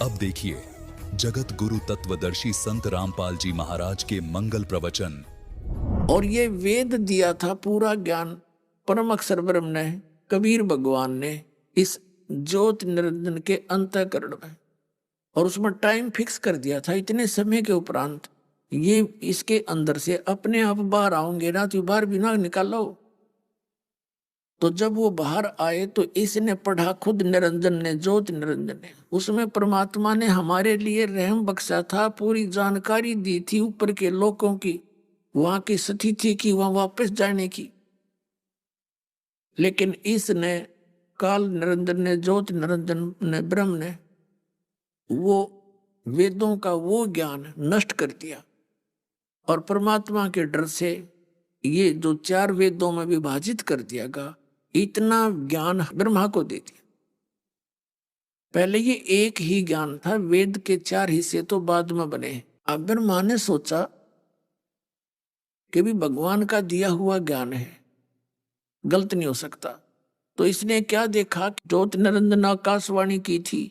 अब देखिए जगत गुरु तत्वदर्शी संत रामपाल जी महाराज के मंगल प्रवचन। और ये वेद दिया था पूरा ज्ञान परम अक्षर ब्रह्म ने, कबीर भगवान ने इस ज्योत निरंजन के अंतःकरण में, और उसमें टाइम फिक्स कर दिया था। इतने समय के उपरांत ये इसके अंदर से अपने आप बाहर आओगे ना, तो बाहर भी ना निकालो। तो जब वो बाहर आए तो इसने पढ़ा, खुद निरंजन ने, ज्योत निरंजन ने, उसमें परमात्मा ने हमारे लिए रहम बख्शा था, पूरी जानकारी दी थी ऊपर के लोगों की, वहां की स्थिति की, वहां वापस जाने की। लेकिन इसने, काल निरंजन ने, ज्योत निरंजन ने, ब्रह्म ने, वो वेदों का वो ज्ञान नष्ट कर दिया, और परमात्मा के डर से ये जो चार वेदों में विभाजित कर दिया गया, इतना ज्ञान ब्रह्मा को दे दिया। पहले ये एक ही ज्ञान था, वेद के चार हिस्से तो बाद में बने। अब ब्रह्मा ने सोचा कि भी भगवान का दिया हुआ ज्ञान है, गलत नहीं हो सकता। तो इसने क्या देखा कि ज्योत निरंजन आकाशवाणी की थी,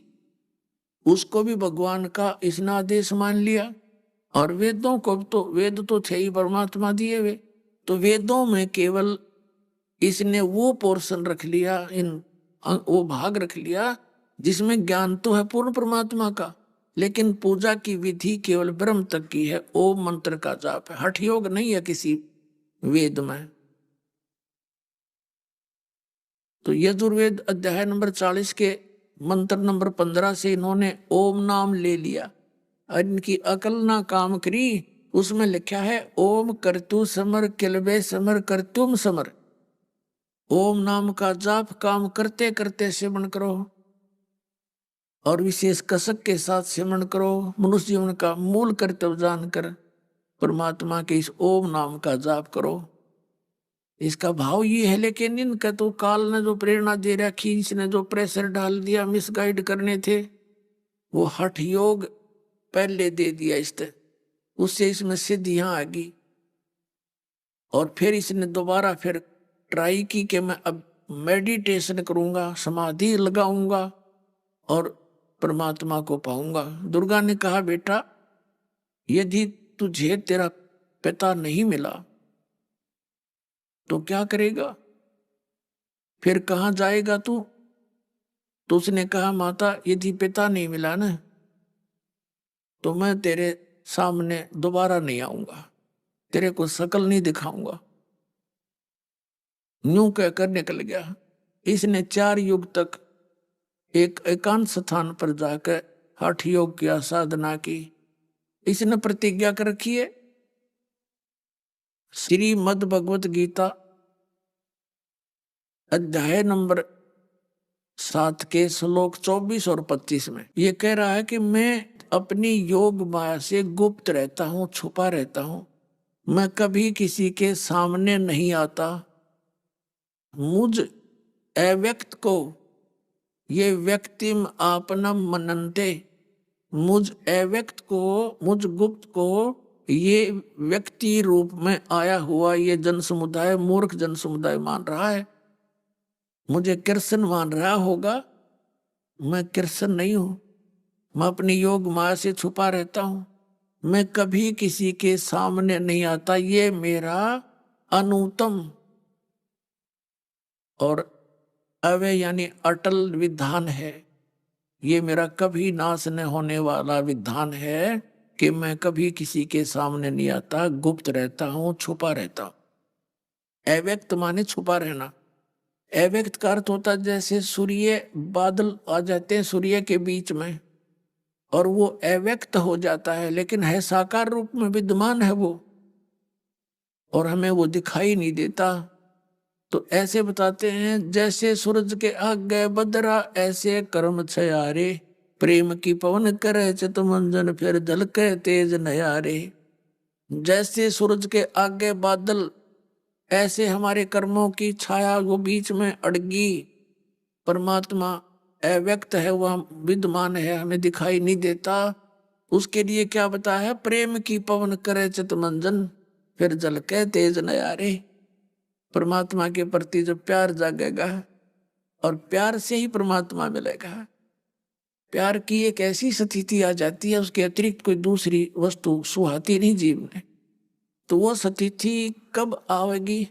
उसको भी भगवान का इसने आदेश मान लिया। और वेदों को तो, वेद तो थे ही परमात्मा दिए हुए, तो वेदों में केवल इसने वो पोर्शन रख लिया, वो भाग रख लिया जिसमें ज्ञान तो है पूर्ण परमात्मा का, लेकिन पूजा की विधि केवल ब्रह्म तक की है। ओम मंत्र का जाप है, हठ योग नहीं है किसी वेद में। तो यजुर्वेद अध्याय नंबर 40 के मंत्र नंबर 15 से इन्होंने ओम नाम ले लिया, और इनकी अकल ना काम करी। उसमें लिखा है ओम करतु समर किलबे समर करतुम समर। ओम नाम का जाप काम करते करते सेवन करो, और विशेष कसक के साथ सेवन करो। मनुष्य जीवन का मूल कर्तव्य जानकर परमात्मा के इस ओम नाम का जाप करो। इसका भाव ये है, लेकिन इनका तो काल ने जो प्रेरणा दे रखी, इसने जो प्रेशर डाल दिया, मिसगाइड करने थे, वो हठ योग पहले दे दिया इसने, उससे इसमें सिद्धियां आ गई। और फिर इसने दोबारा फिर ट्राई की कि मैं अब मेडिटेशन करूंगा, समाधि लगाऊंगा और परमात्मा को पाऊंगा। दुर्गा ने कहा, बेटा यदि तुझे तेरा पिता नहीं मिला तो क्या करेगा, फिर कहाँ जाएगा तू? तो उसने कहा, माता यदि पिता नहीं मिला ना, तो मैं तेरे सामने दोबारा नहीं आऊंगा, तेरे को शकल नहीं दिखाऊंगा। यूं कहकर निकल गया। इसने 4 युग तक एक एकांत स्थान पर जाकर हठ योग किया, साधना की। इसने प्रतिज्ञा कर रखी है, श्रीमद् भगवत गीता अध्याय नंबर 7 के श्लोक 24 और 25 में ये कह रहा है कि मैं अपनी योग माया से गुप्त रहता हूं, छुपा रहता हूं, मैं कभी किसी के सामने नहीं आता। मुझ अव्यक्त को ये व्यक्तिम आपनम मनन्ते, मुझ अव्यक्त को, मुझ गुप्त को ये व्यक्ति रूप में आया हुआ ये जन समुदाय, मूर्ख जन समुदाय मान रहा है। मुझे कृष्ण मान रहा होगा, मैं कृष्ण नहीं हूं। मैं अपनी योग माया से छुपा रहता हूं, मैं कभी किसी के सामने नहीं आता। ये मेरा अनुत्तम और अव्यय यानी अटल विधान है। ये मेरा कभी नाश न होने वाला विधान है कि मैं कभी किसी के सामने नहीं आता, गुप्त रहता हूं, छुपा रहता हूं। अव्यक्त माने छुपा रहना। अव्यक्त का अर्थ होता है जैसे सूर्य, बादल आ जाते हैं सूर्य के बीच में, और वो अव्यक्त हो जाता है, लेकिन है साकार रूप में विद्यमान है वो, और हमें वो दिखाई नहीं देता। तो ऐसे बताते हैं, जैसे सूरज के आगे बदरा, ऐसे कर्म छयारे, प्रेम की पवन करे चित मंजन, फिर झलके तेज नयारे। जैसे सूरज के आगे बादल, ऐसे हमारे कर्मों की छाया वो बीच में अड़गी। परमात्मा अव्यक्त है, वह विद्यमान है, हमें दिखाई नहीं देता। उसके लिए क्या बताया है, प्रेम की पवन करे चित मंजन, फिर झलके तेज नयारे। परमात्मा के प्रति जो प्यार जागेगा, और प्यार से ही परमात्मा मिलेगा। प्यार की एक ऐसी स्थिति आ जाती है, उसके अतिरिक्त कोई दूसरी वस्तु सुहाती नहीं जीव ने। तो वो स्थिति कब आवेगी?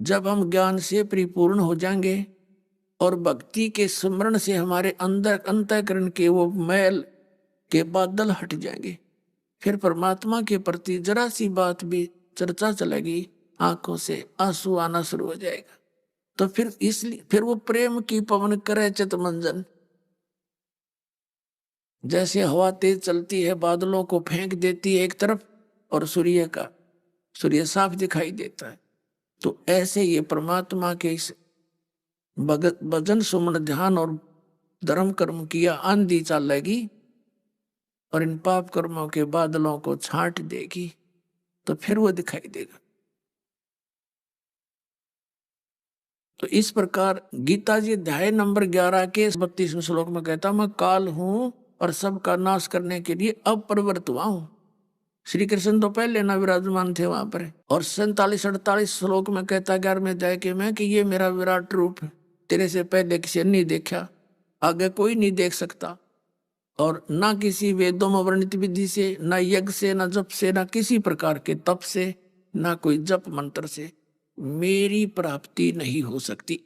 जब हम ज्ञान से परिपूर्ण हो जाएंगे और भक्ति के स्मरण से हमारे अंदर अंतःकरण के वो मैल के बादल हट जाएंगे। फिर परमात्मा के प्रति जरा सी बात भी चर्चा चलेगी, आंखों से आंसू आना शुरू हो जाएगा। तो फिर वो प्रेम की पवन करे चित मंजन। जैसे हवा तेज चलती है, बादलों को फेंक देती है एक तरफ और सूर्य साफ दिखाई देता है। तो ऐसे ये परमात्मा के इस भजन सुमन ध्यान और धर्म कर्म किया आंधी चलेगी और इन पाप कर्मों के बादलों को छांट देगी, तो फिर वो दिखाई देगा। तो इस प्रकार गीता जी अध्याय नंबर 11 के 32वें श्लोक में कहता, मैं काल हूं और सबका नाश करने के लिए अब प्रवृत्त हुआ हूं। श्री कृष्ण तो पहले ना विराजमान थे वहां पर। और 47-48 श्लोक में कहता 11वें अध्याय के में कि ये मेरा विराट रूप है, तेरे से पहले किसी ने नहीं देखा, आगे कोई नहीं देख सकता। और ना किसी वेदों में वर्णित विधि से, ना यज्ञ से, ना जप से, ना किसी प्रकार के तप से, ना कोई जप मंत्र से मेरी प्राप्ति नहीं हो सकती।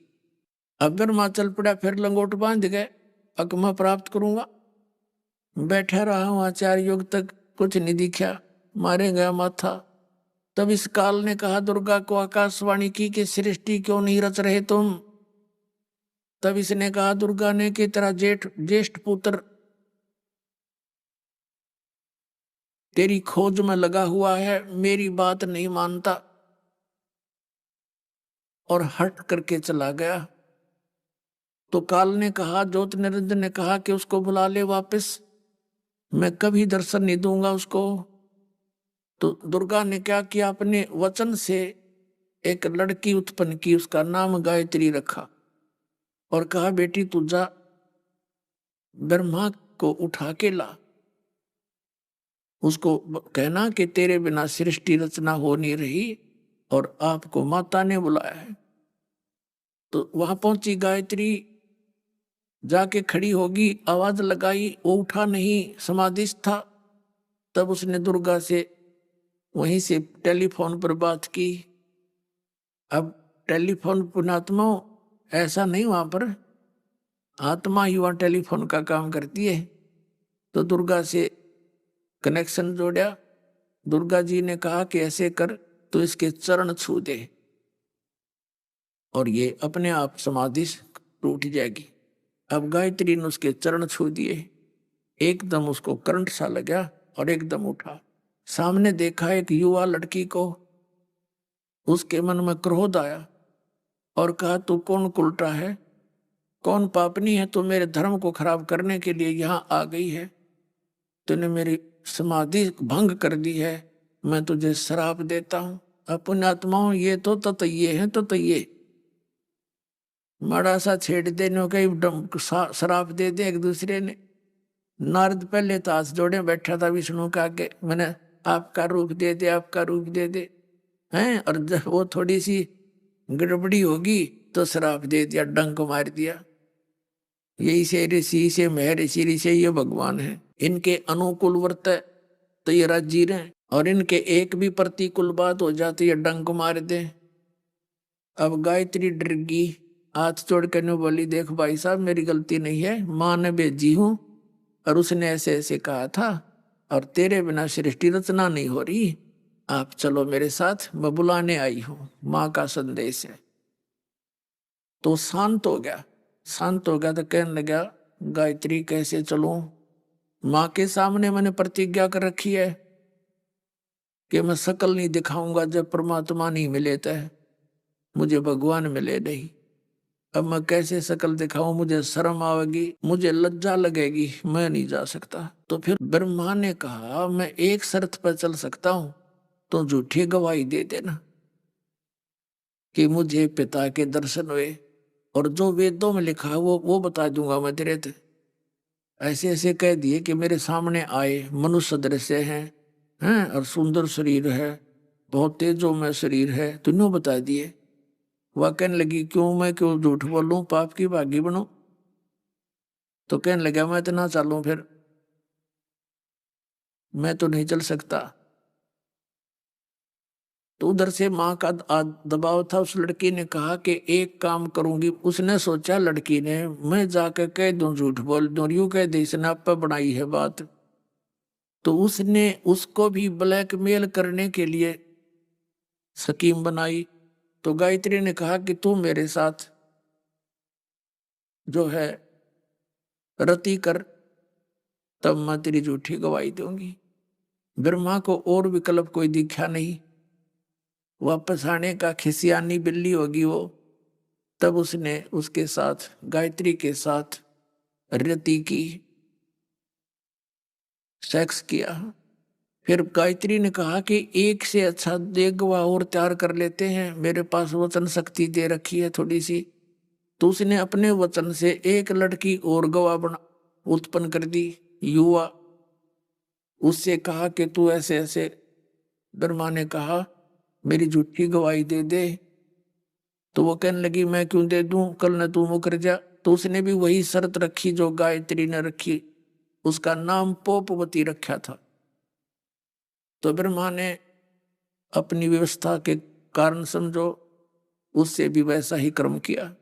अगर मां चल पड़ा, फिर लंगोट बांध गए, अब मैं प्राप्त करूंगा। बैठा रहा हूं आचार्य युग तक, कुछ नहीं दिखा, मारे गया माथा। तब इस काल ने कहा दुर्गा को आकाशवाणी की कि सृष्टि क्यों नहीं रच रहे तुम? तब इसने कहा दुर्गा ने कि तेरा ज्येष्ठ पुत्र तेरी खोज में लगा हुआ है, मेरी बात नहीं मानता, और हट करके चला गया। तो काल ने कहा, ज्योत निरंजन ने कहा कि उसको बुला ले वापस, मैं कभी दर्शन नहीं दूंगा उसको। तो दुर्गा ने क्या किया, अपने वचन से एक लड़की उत्पन्न की, उसका नाम गायत्री रखा और कहा बेटी तू जा, ब्रह्मा को उठा के ला, उसको कहना कि तेरे बिना सृष्टि रचना हो नहीं रही और आपको माता ने बुलाया है। तो वहां पहुंची गायत्री, जाके खड़ी होगी, आवाज लगाई, वो उठा नहीं, समाधिस्थ था। तब उसने दुर्गा से वहीं से टेलीफोन पर बात की। अब टेलीफोन पुण्यात्मा ऐसा नहीं, वहां पर आत्मा ही वहां टेलीफोन का काम करती है। तो दुर्गा से कनेक्शन जोड़ा। दुर्गा जी ने कहा कि ऐसे कर, तो इसके चरण छू दे और ये अपने आप समाधि टूट जाएगी। अब गायत्री ने उसके चरण छू दिए, एकदम उसको करंट सा लगा और एकदम उठा। सामने देखा एक युवा लड़की को, उसके मन में क्रोध आया और कहा तू कौन कुलटा है, कौन पापनी है, तू मेरे धर्म को खराब करने के लिए यहाँ आ गई है, तूने मेरी समाधि भंग कर दी है, मैं तुझे श्राप देता हूँ। पुण्यात्माओं ये तो ततये हैं, ततये माड़ा सा छेड़ देने का श्राप दे दे एक दूसरे ने। नारद पहले तो हाथ जोड़े बैठा था विष्णु का के मैंने आपका रूप दे दे, आपका रूप दे दे हैं, और जब वो थोड़ी सी गड़बड़ी होगी तो श्राप दे दिया, डंक मार दिया। यही से ऋषि से महर्षि से ये भगवान है, इनके अनुकूल वर्त तो ये राज्य रहे, और इनके एक भी प्रतिकूल बात हो जाती है डंक मार दे। अब गायत्री डर गई, हाथ जोड़ कर ने बोली देख भाई साहब मेरी गलती नहीं है, माँ ने भेजी हूं और उसने ऐसे ऐसे कहा था और तेरे बिना सृष्टि रचना नहीं हो रही, आप चलो मेरे साथ, मैं बुलाने आई हूं, माँ का संदेश है। तो शांत हो गया। शांत हो गया तो कहने लगा गायत्री कैसे चलूं, माँ के सामने मैंने प्रतिज्ञा कर रखी है कि मैं शकल नहीं दिखाऊंगा जब परमात्मा नहीं मिले तो, मुझे भगवान मिले नहीं। अब मैं कैसे शकल दिखाऊं, मुझे शर्म आवेगी, मुझे लज्जा लगेगी, मैं नहीं जा सकता। तो फिर ब्रह्मा ने कहा मैं एक शर्त पर चल सकता हूं, तो झूठी गवाही दे देना कि मुझे पिता के दर्शन हुए और जो वेदों में लिखा है वो बता दूंगा मैं तेरे थे। ऐसे ऐसे कह दिए कि मेरे सामने आए, मनुष्य दृश्य हैं और सुंदर शरीर है, बहुत तेजो में शरीर है, तीनों बता दिए। वह कहने लगी क्यों मैं क्यों झूठ बोलूं, पाप की भागी बनूं। तो कहने लगा मैं तो ना चलूं, फिर मैं तो नहीं चल सकता। तो उधर से माँ का दबाव था। उस लड़की ने कहा कि एक काम करूंगी। उसने सोचा लड़की ने, मैं जाकर कह दूं, झूठ बोल दूं, यूं कह दे इसने आप पे बनाई है बात। तो उसने उसको भी ब्लैकमेल करने के लिए स्कीम बनाई। तो गायत्री ने कहा कि तू मेरे साथ जो है रति कर, तब मैं तेरी झूठी गवाही दूंगी। ब्रह्मा को और विकल्प कोई दिखा नहीं, वापस आने का, खिसियानी बिल्ली होगी वो। तब उसने उसके साथ, गायत्री के साथ रति की, सेक्स किया। फिर गायत्री ने कहा कि एक से अच्छा दे गवाह और तैयार कर लेते हैं, मेरे पास वचन शक्ति दे रखी है थोड़ी सी। तो उसने अपने वचन से एक लड़की और गवाह बना उत्पन्न कर दी, युवा। उससे कहा कि तू ऐसे ऐसे। ब्रह्मा ने कहा मेरी झूठी गवाही दे दे। तो वो कहने लगी मैं क्यों दे दूं, कल न तू मुकर जा। तो उसने भी वही शर्त रखी जो गायत्री ने रखी। उसका नाम पोपवती रखा था। तो ब्रह्मा ने अपनी व्यवस्था के कारण समझो उससे भी वैसा ही कर्म किया।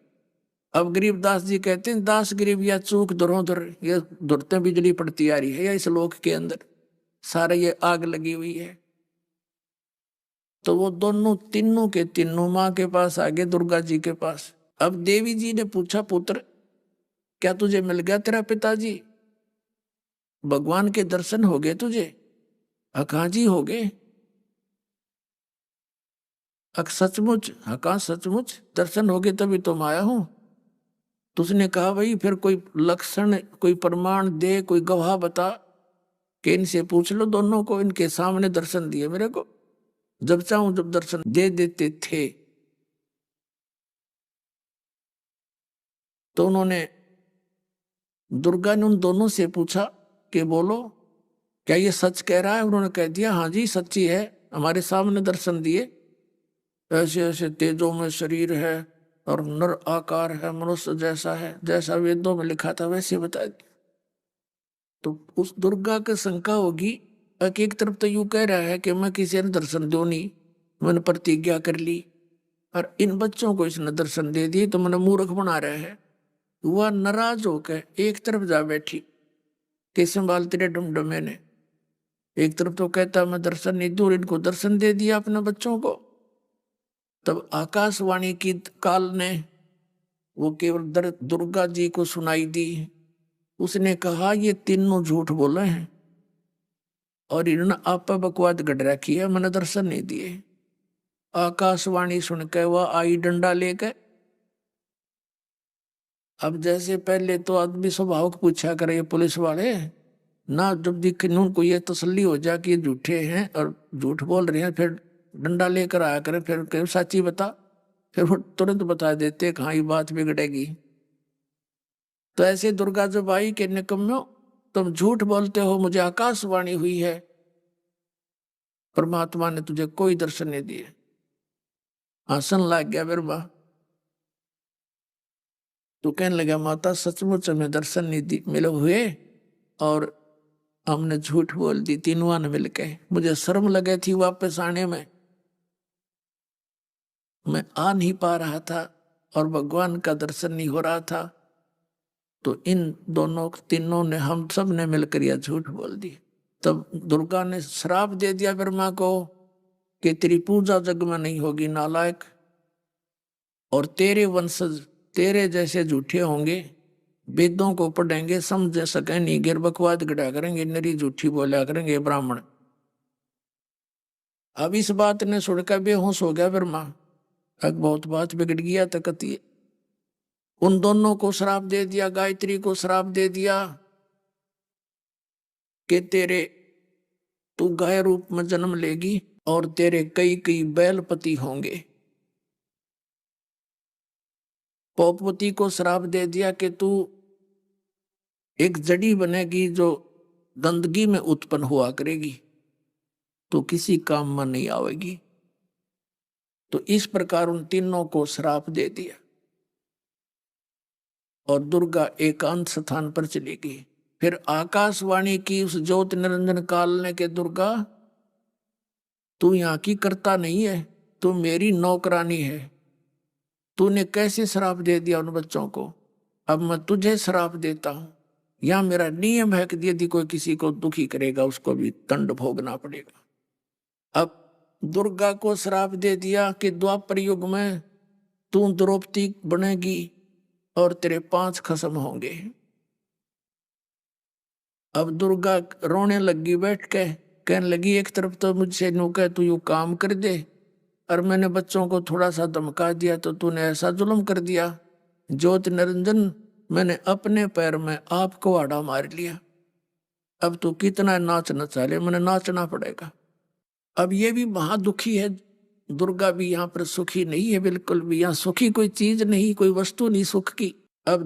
अब गरीबदास जी कहते हैं, दास गरीब या चूक धरोधर, ये धुरते बिजली पड़ती आ रही है या इस लोक के अंदर सारे ये आग लगी हुई है। तो वो दोनों तीनों के तीनों माँ के पास आ गए, दुर्गा जी के पास। अब देवी जी ने पूछा, पुत्र क्या तुझे मिल गया तेरा पिताजी, भगवान के दर्शन हो गए तुझे? कहाँ जी हो गए? सचमुच? कहाँ सचमुच दर्शन हो गए, तभी तो मैं आया हूं। तो उसने कहा भाई फिर कोई लक्षण, कोई प्रमाण दे, कोई गवाह बता, कि इनसे पूछ लो दोनों को, इनके सामने दर्शन दिए मेरे को, जब चाहूं जब दर्शन दे देते थे। तो उन्होंने, दुर्गा ने उन दोनों से पूछा कि बोलो क्या ये सच कह रहा है? उन्होंने कह दिया हाँ जी सच्ची है, हमारे सामने दर्शन दिए, ऐसे ऐसे तेजों में शरीर है और नर आकार है, मनुष्य जैसा है, जैसा वेदों में लिखा था वैसे बता दिया। तो उस दुर्गा की शंका होगी, एक तरफ तो यूं कह रहा है कि मैं किसी ने दर्शन दो नहीं, मैंने प्रतिज्ञा कर ली, और इन बच्चों को इसने दर्शन दे दिए तो मैंने मूर्ख बना रहा है। वह नाराज होकर एक तरफ जा बैठी कि संभाल तेरे डमडमे ने। एक तरफ तो कहता मैं दर्शन नहीं दूर, इनको दर्शन दे दिया अपने बच्चों को। तब आकाशवाणी की काल ने वो केवल दुर्गा जी को सुनाई दी। उसने कहा ये तीनों झूठ बोले हैं और इन्होंने आप पर बकवाद गढ़ रखी है, मैंने दर्शन नहीं दिए। आकाशवाणी सुनकर वह आई डंडा लेकर। अब जैसे पहले तो आदमी स्वभाव को पूछा करे पुलिस वाले ना, जब दिखे उनको ये तसल्ली हो जाए कि ये झूठे हैं और झूठ बोल रहे हैं, फिर डंडा लेकर आया करे, फिर कह सच्ची बता, फिर वो तुरंत बता देते कहाँ ये बात बिगड़ेगी। तो ऐसे दुर्गा जब आई कि निकम्मो तुम झूठ बोलते हो, मुझे आकाशवाणी हुई है, परमात्मा ने तुझे कोई दर्शन नहीं दिए। हंसन लग गया ब्रह्मा। तो कहने लगा माता सचमुच हमें दर्शन नहीं दी मिले हुए और हमने झूठ बोल दी तीनों ने मिलके। मुझे शर्म लगे थी वापस आने में, मैं आ नहीं पा रहा था और भगवान का दर्शन नहीं हो रहा था। तो इन दोनों तीनों ने, हम सब ने मिलकर यह झूठ बोल दी। तब दुर्गा ने श्राप दे दिया ब्रह्मा को कि तेरी पूजा जग में नहीं होगी नालायक, और तेरे वंशज तेरे जैसे झूठे होंगे, वेदों को पढ़ेंगे समझ सके नहीं, गिर बकवाद गढ़ा करेंगे, नरी झूठी बोला करेंगे ब्राह्मण। अब इस बात ने सुनकर बेहोश हो गया ब्रह्मा। अब बहुत बात बिगड़ गया तकती। उन दोनों को श्राप दे दिया, गायत्री को श्राप दे दिया कि तेरे तू गाय रूप में जन्म लेगी और तेरे कई कई बैलपति होंगे। पोपवती को श्राप दे दिया कि तू एक जड़ी बनेगी जो गंदगी में उत्पन्न हुआ करेगी, तो किसी काम में नहीं आवेगी। तो इस प्रकार उन तीनों को श्राप दे दिया। और दुर्गा एकांत स्थान पर चली गई। फिर आकाशवाणी की उस ज्योत निरंजन काल ने के दुर्गा तू यहाँ की करता नहीं है, तू मेरी नौकरानी है। तूने कैसे श्राप दे दिया उन बच्चों को, अब मैं तुझे श्राप देता हूं। यह मेरा नियम है कि यदि कोई किसी को दुखी करेगा उसको भी दंड भोगना पड़ेगा। अब दुर्गा को श्राप दे दिया कि द्वापर युग में तू द्रौपदी बनेगी और तेरे 5 खसम होंगे। अब दुर्गा रोने लगी बैठ के, कहने लगी एक तरफ तो मुझसे नु कह तू यू काम कर दे, और मैंने बच्चों को थोड़ा सा धमका दिया तो तूने ऐसा जुल्म कर दिया। ज्योत निरंजन मैंने अपने पैर में आप कुहाड़ा मार लिया, अब तू कितना नाच नचा ले, मैंने नाचना पड़ेगा। अब ये भी महादुखी है, दुर्गा भी यहाँ पर सुखी नहीं है बिल्कुल भी। यहाँ सुखी कोई चीज नहीं, कोई वस्तु नहीं सुख की। अब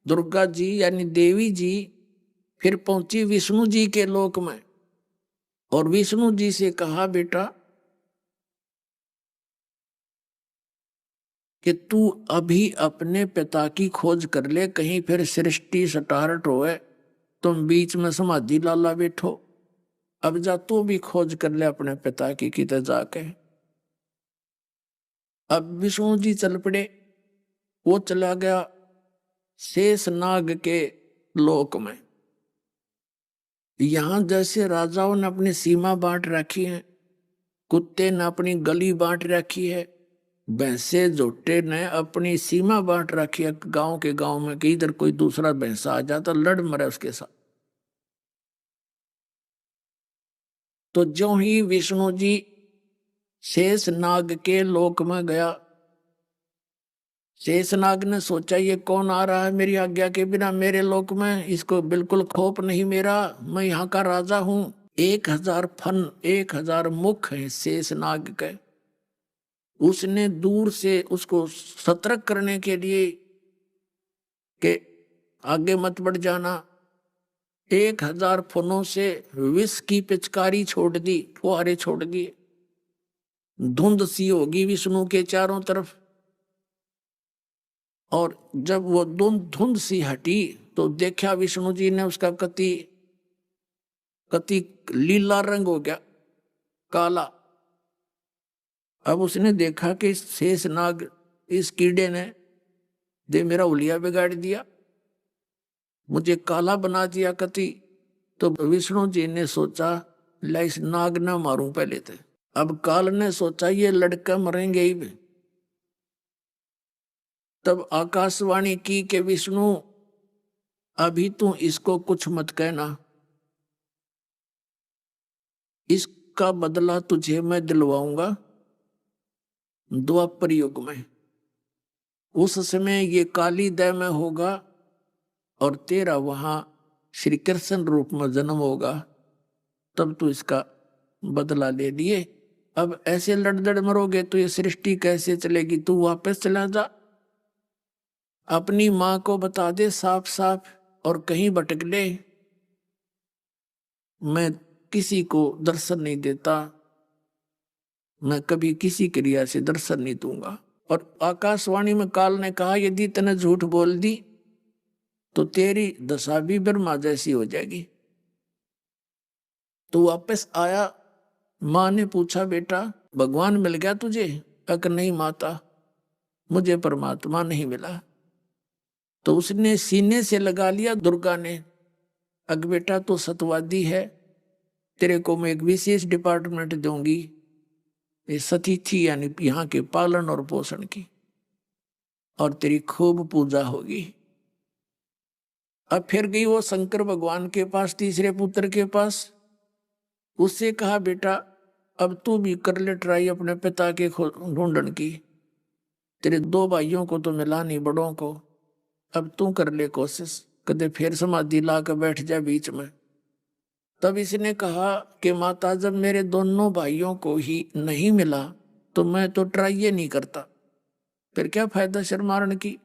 दुर्गा जी यानी देवी जी फिर पहुंची विष्णु जी के लोक में, और विष्णु जी से कहा बेटा कि तू अभी अपने पिता की खोज कर ले, कहीं फिर सृष्टि स्टार्ट होए तुम बीच में समाधि लाला बैठो। अब जा तू भी खोज कर ले अपने पिता की किते जाके। अब विष्णु जी चल पड़े, वो चला गया शेषनाग के लोक में। यहां जैसे राजाओं ने अपनी सीमा बांट रखी है, कुत्ते ने अपनी गली बांट रखी है, भैंसे जोटे ने अपनी सीमा बांट रखी है गांव के गांव में, कि इधर कोई दूसरा भैंसा आ जाता लड़ मरे उसके साथ। तो जो ही विष्णु जी शेषनाग के लोक में गया, शेषनाग ने सोचा ये कौन आ रहा है मेरी आज्ञा के बिना मेरे लोक में, इसको बिल्कुल खौफ नहीं मेरा, मैं यहाँ का राजा हूं। 1000 फन 1000 मुख है शेषनाग के। उसने दूर से उसको सतर्क करने के लिए कि आगे मत बढ़ जाना, 1000 फनों से विष की पिचकारी छोड़ दी, फुहारे छोड़ दिए। धुंध सी होगी विष्णु के चारों तरफ, और जब वो धुंध सी हटी तो देखा विष्णु जी ने उसका कति लीला रंग हो गया, काला। अब उसने देखा कि शेषनाग इस कीड़े ने दे मेरा हुलिया बिगाड़ दिया, मुझे काला बना दिया कति। तो विष्णु जी ने सोचा ला इस नाग ना मारूं पहले थे। अब काल ने सोचा ये लड़का मरेंगे ही। तब आकाशवाणी की कि विष्णु अभी तू इसको कुछ मत कहना, इसका बदला तुझे मैं दिलवाऊंगा द्वापर युग में। उस समय ये काली दय में होगा और तेरा वहां श्री कृष्ण रूप में जन्म होगा, तब तू इसका बदला ले लिए। अब ऐसे लड़दड़ मरोगे तो ये सृष्टि कैसे चलेगी, तू वापस चला जा, अपनी मां को बता दे साफ साफ, और कहीं भटक ले, मैं किसी को दर्शन नहीं देता, मैं कभी किसी क्रिया से दर्शन नहीं दूंगा। और आकाशवाणी में काल ने कहा यदि तने झूठ बोल दी तो तेरी दशा भी ब्रह्मा जैसी हो जाएगी। तो वापस आया, मां ने पूछा बेटा भगवान मिल गया तुझे? अगर नहीं माता, मुझे परमात्मा नहीं मिला। तो उसने सीने से लगा लिया दुर्गा ने, अग बेटा तो सतवादी है, तेरे को मैं एक विशेष डिपार्टमेंट दूंगी, ये सतिथि यानी यहाँ के पालन और पोषण की, और तेरी खूब पूजा होगी। अब फिर गई वो शंकर भगवान के पास, तीसरे पुत्र के पास। उससे कहा बेटा अब तू भी कर ले ट्राई अपने पिता के ढूंढन की, तेरे 2 भाइयों को तो मिला नहीं बड़ों को, अब तू कर ले कोशिश, कदे फिर समाधि ला कर बैठ जा बीच में। तब इसने कहा कि माता जब मेरे दोनों भाइयों को ही नहीं मिला तो मैं तो ट्राई ये नहीं करता, फिर क्या फायदा शर्मारण की।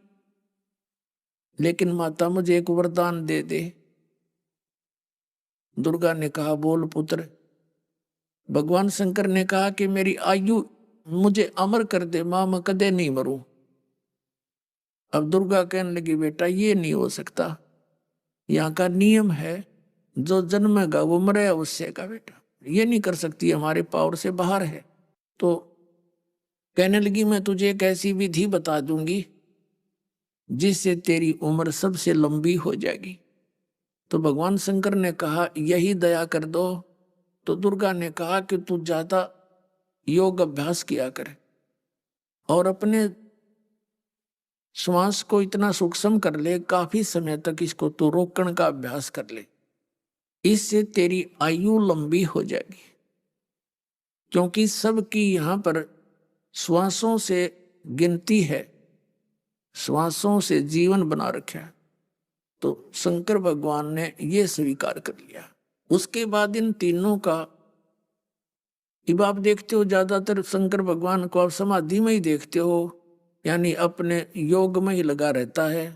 लेकिन माता मुझे एक वरदान दे दे। दुर्गा ने कहा बोल पुत्र। भगवान शंकर ने कहा कि मेरी आयु मुझे अमर कर दे मां, मैं कदे नहीं मरूं। अब दुर्गा कहने लगी बेटा ये नहीं हो सकता, यहाँ का नियम है जो जन्मेगा वो मरेगा उससे का बेटा, ये नहीं कर सकती, हमारे पावर से बाहर है। तो कहने लगी मैं तुझे एक ऐसी विधि बता दूंगी जिससे तेरी उम्र सबसे लंबी हो जाएगी। तो भगवान शंकर ने कहा यही दया कर दो। तो दुर्गा ने कहा कि तू ज्यादा योग अभ्यास किया कर और अपने श्वास को इतना सूक्ष्म कर ले, काफी समय तक इसको तू रोकने का अभ्यास कर ले, इससे तेरी आयु लंबी हो जाएगी। क्योंकि सबकी यहाँ पर श्वासों से गिनती है, श्वासों से जीवन बना रखा है। तो शंकर भगवान ने ये स्वीकार कर लिया। उसके बाद इन तीनों का अब आप देखते हो ज्यादातर शंकर भगवान को आप समाधि में ही देखते हो, यानी अपने योग में ही लगा रहता है।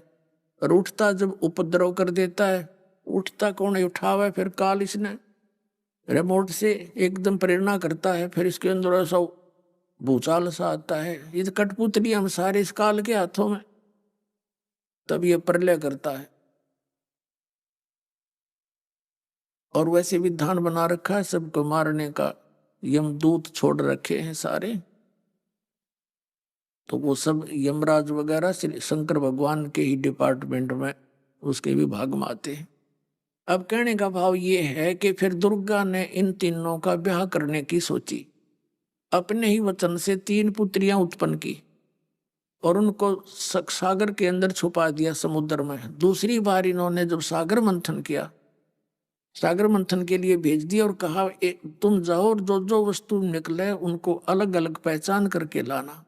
और उठता जब उपद्रव कर देता है, उठता कौन है, उठावा फिर काल इसने रिमोट से एकदम प्रेरणा करता है, फिर इसके अंदर ऐसा भूचाल सा आता है, ये तो कठपुतली हम सारे इस काल के हाथों में, तब ये प्रलय करता है। और वैसे विधान बना रखा है सबको मारने का, यमदूत छोड़ रखे हैं सारे, तो वो सब यमराज वगैरह शंकर भगवान के ही डिपार्टमेंट में उसके विभाग में आते हैं। अब कहने का भाव ये है कि फिर दुर्गा ने इन तीनों का ब्याह करने की सोची, अपने ही वचन से 3 पुत्रियां उत्पन्न की और उनको सागर के अंदर छुपा दिया समुद्र में। दूसरी बार इन्होंने जब सागर मंथन किया, सागर मंथन के लिए भेज दिया और कहा तुम जाओ और जो जो वस्तु निकले उनको अलग अलग पहचान करके लाना।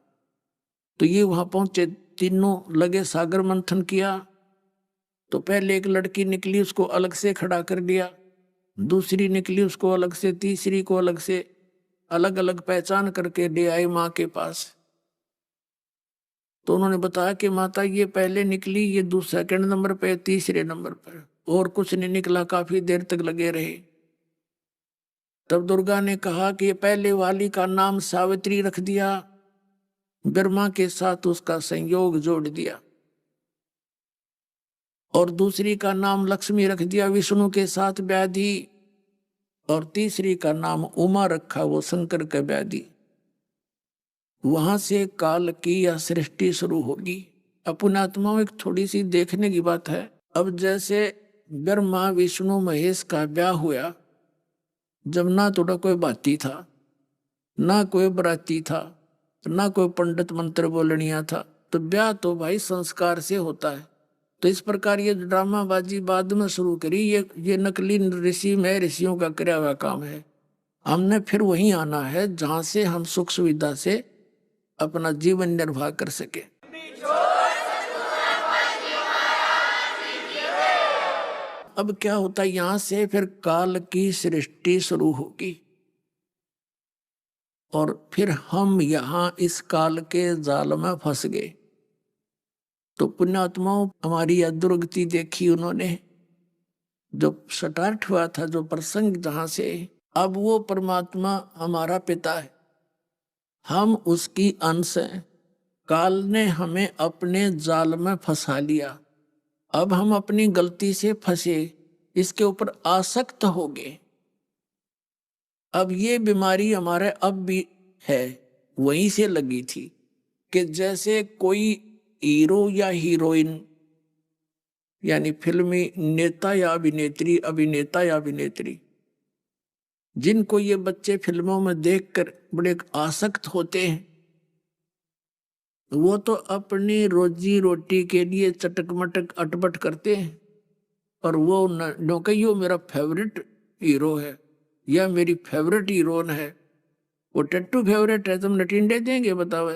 तो ये वहां पहुंचे, तीनों लगे सागर मंथन किया। तो पहले एक लड़की निकली, उसको अलग से खड़ा कर दिया, दूसरी निकली उसको अलग से, तीसरी को अलग से, अलग अलग पहचान करके ले आए माँ के पास। तो उन्होंने बताया कि माता ये पहले निकली, ये दूसरे 2nd नंबर पे, तीसरे नंबर पर, और कुछ नहीं निकला, काफी देर तक लगे रहे। तब दुर्गा ने कहा कि पहले वाली का नाम सावित्री रख दिया, ब्रह्मा के साथ उसका संयोग जोड़ दिया, और दूसरी का नाम लक्ष्मी रख दिया, विष्णु के साथ व्याधि, और तीसरी का नाम उमा रखा, वो शंकर का व्याधि। वहां से काल की यह सृष्टि शुरू होगी। अपनात्माओं एक थोड़ी सी देखने की बात है। अब जैसे ब्रह्मा विष्णु महेश का ब्याह हुआ, जब ना तो कोई बाती था, ना कोई बराती था, ना कोई पंडित मंत्र बोलनिया था, तो ब्याह तो भाई संस्कार से होता है। तो इस प्रकार ये ड्रामाबाजी बाद में शुरू करी, ये नकली ऋषि में ऋषियों का किया हुआ काम है। हमने फिर वहीं आना है जहां से हम सुख सुविधा से अपना जीवन निर्वाह कर सके। अब क्या होता है, यहां से फिर काल की सृष्टि शुरू होगी और फिर हम यहां इस काल के जाल में फंस गए। तो पुण्यात्माओं हमारी यह दुर्गति देखी उन्होंने, जो स्टार्ट हुआ था जो प्रसंग जहां से, अब वो परमात्मा हमारा पिता है, हम उसकी अंश हैं। काल ने हमें अपने जाल में फंसा लिया, अब हम अपनी गलती से फंसे, इसके ऊपर आसक्त हो गए। अब ये बीमारी हमारे अब भी है, वहीं से लगी थी कि जैसे कोई हीरो या हीरोइन, यानी फिल्मी नेता या अभिनेत्री, अभिनेता या अभिनेत्री, जिनको ये बच्चे फिल्मों में देखकर बड़े आसक्त होते हैं, वो तो अपनी रोजी रोटी के लिए चटक मटक अटपट करते हैं, और वो नौकइयो मेरा फेवरेट हीरो है या मेरी फेवरेट हीरोइन है, वो टट्टू फेवरेट है, तुम नटिंडे देंगे बताओ,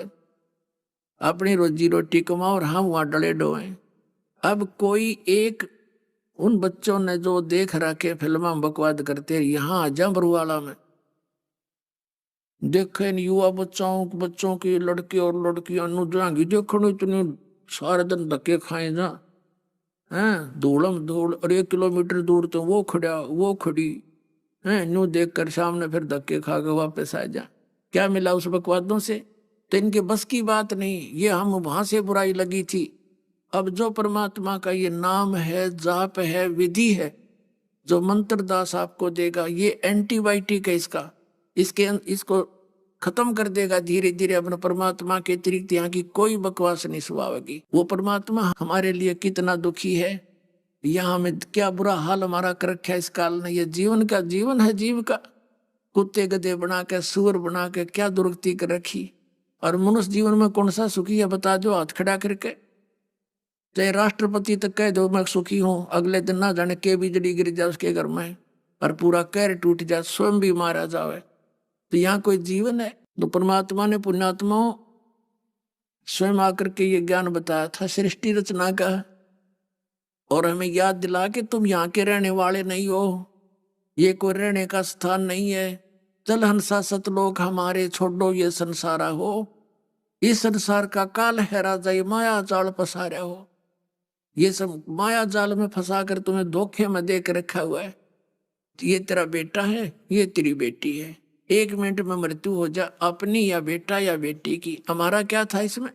अपनी रोजी रोटी कमाओ और हम वहां डले डोए। अब कोई एक उन बच्चों ने जो देख रखे फिल्म बकवाद करते, यहाँ आ जा बरुआला में देखे युवा बच्चों की लड़के और लड़कियां जाएंगी देखो, इतनी सारे दिन धक्के खाए जा हैं, धूलम धूल, और 1 किलोमीटर दूर तो वो खड़ा वो खड़ी है, न्यू देख कर सामने फिर धक्के खा के वापस आ जा। क्या मिला उस बकवादों से? तो इनके बस की बात नहीं, ये हम वहां से बुराई लगी थी अब जो परमात्मा का ये नाम है, जाप है, विधि है, जो मंत्र दास आपको देगा, ये एंटीबायोटिक है इसका, इसको खत्म कर देगा धीरे धीरे। अपने परमात्मा के अतिरिक्त यहाँ की कोई बकवास नहीं सुनावेगी। वो परमात्मा हमारे लिए कितना दुखी है, यहाँ हमें क्या बुरा हाल हमारा कर रखा है इस काल ने। ये जीवन का जीवन है, जीव का कुत्ते गधे बना के, सूअर बना के क्या दुर्गति कर रखी। और मनुष्य जीवन में कौन सा सुखी है बता दो, हाथ खड़ा करके। चाहे राष्ट्रपति तक कह दो मैं सुखी हूं, अगले दिन ना जाने के बिजली गिर जाए उसके घर में और पूरा कहर टूट जाए, स्वयं भी मारा जावे। तो यहाँ कोई जीवन है? तो परमात्मा ने पुण्यात्माओं स्वयं आकर के ये ज्ञान बताया था सृष्टि रचना का, और हमें याद दिला कि तुम यहाँ के रहने वाले नहीं हो, ये कोई रहने का स्थान नहीं है। चल हंसा सतलोक हमारे, छोड़ो ये संसारा हो। इस संसार का काल है राजा, ये माया जाल पसारा हो। ये सब माया जाल में फंसा कर तुम्हें धोखे में दे के रखा हुआ है। ये तेरा बेटा है, ये तेरी बेटी है, 1 मिनट में मृत्यु हो जा, अपनी या बेटा या बेटी की। हमारा क्या था इसमें?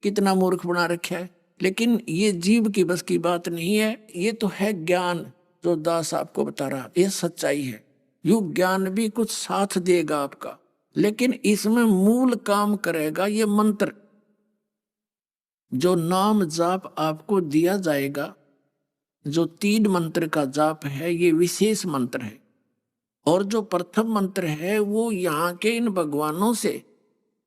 कितना मूर्ख बना रखा है। लेकिन ये जीव की बस की बात नहीं है। ये तो है ज्ञान जो दास आपको बता रहा, ये सच्चाई है। यू ज्ञान भी कुछ साथ देगा आपका, लेकिन इसमें मूल काम करेगा ये मंत्र। जो नाम जाप आपको दिया जाएगा, जो 3 मंत्र का जाप है, ये विशेष मंत्र है। और जो प्रथम मंत्र है वो यहाँ के इन भगवानों से,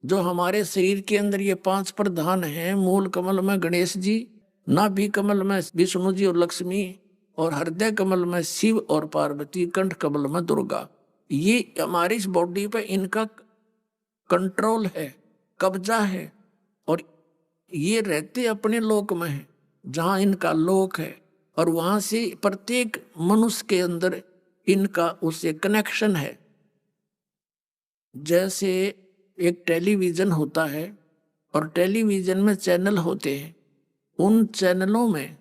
जो हमारे शरीर के अंदर ये 5 प्रधान हैं, मूल कमल में गणेश जी, नाभि कमल में विष्णु जी और लक्ष्मी, और हृदय कमल में शिव और पार्वती, कंठ कमल में दुर्गा। ये हमारी इस बॉडी पे इनका कंट्रोल है, कब्जा है, और ये रहते अपने लोक में है जहाँ इनका लोक है, और वहां से प्रत्येक मनुष्य के अंदर इनका उससे कनेक्शन है। जैसे एक टेलीविजन होता है और टेलीविजन में चैनल होते हैं, उन चैनलों में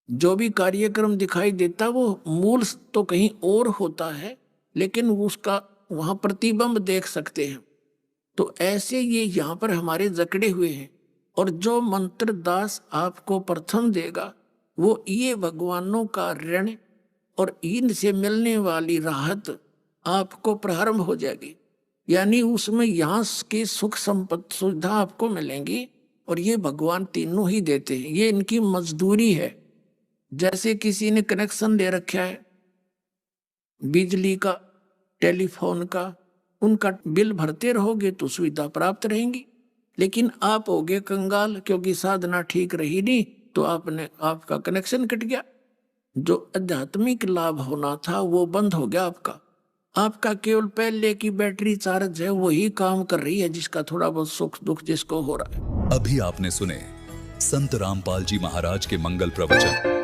जो भी कार्यक्रम दिखाई देता वो मूल तो कहीं और होता है, लेकिन उसका वहां प्रतिबिंब देख सकते हैं। तो ऐसे ये यहाँ पर हमारे जकड़े हुए हैं। और जो मंत्र दास आपको प्रथम देगा वो ये भगवानों का ऋण और इनसे मिलने वाली राहत आपको प्रारंभ हो जाएगी। यानी उसमें यहाँ की सुख संपत्ति सुविधा आपको मिलेंगी, और ये भगवान तीनों ही देते हैं। ये इनकी मजदूरी है। जैसे किसी ने कनेक्शन ले रखा है बिजली का, टेलीफोन का, उनका बिल भरते रहोगे तो सुविधा प्राप्त रहेंगी। लेकिन आप होगे कंगाल, क्योंकि साधना ठीक रही नहीं, तो आपका कनेक्शन कट गया। जो आध्यात्मिक लाभ होना था वो बंद हो गया आपका केवल पहले की बैटरी चार्ज है, वही काम कर रही है, जिसका थोड़ा बहुत सुख दुख जिसको हो रहा है। अभी आपने सुने संत रामपाल जी महाराज के मंगल प्रवचन।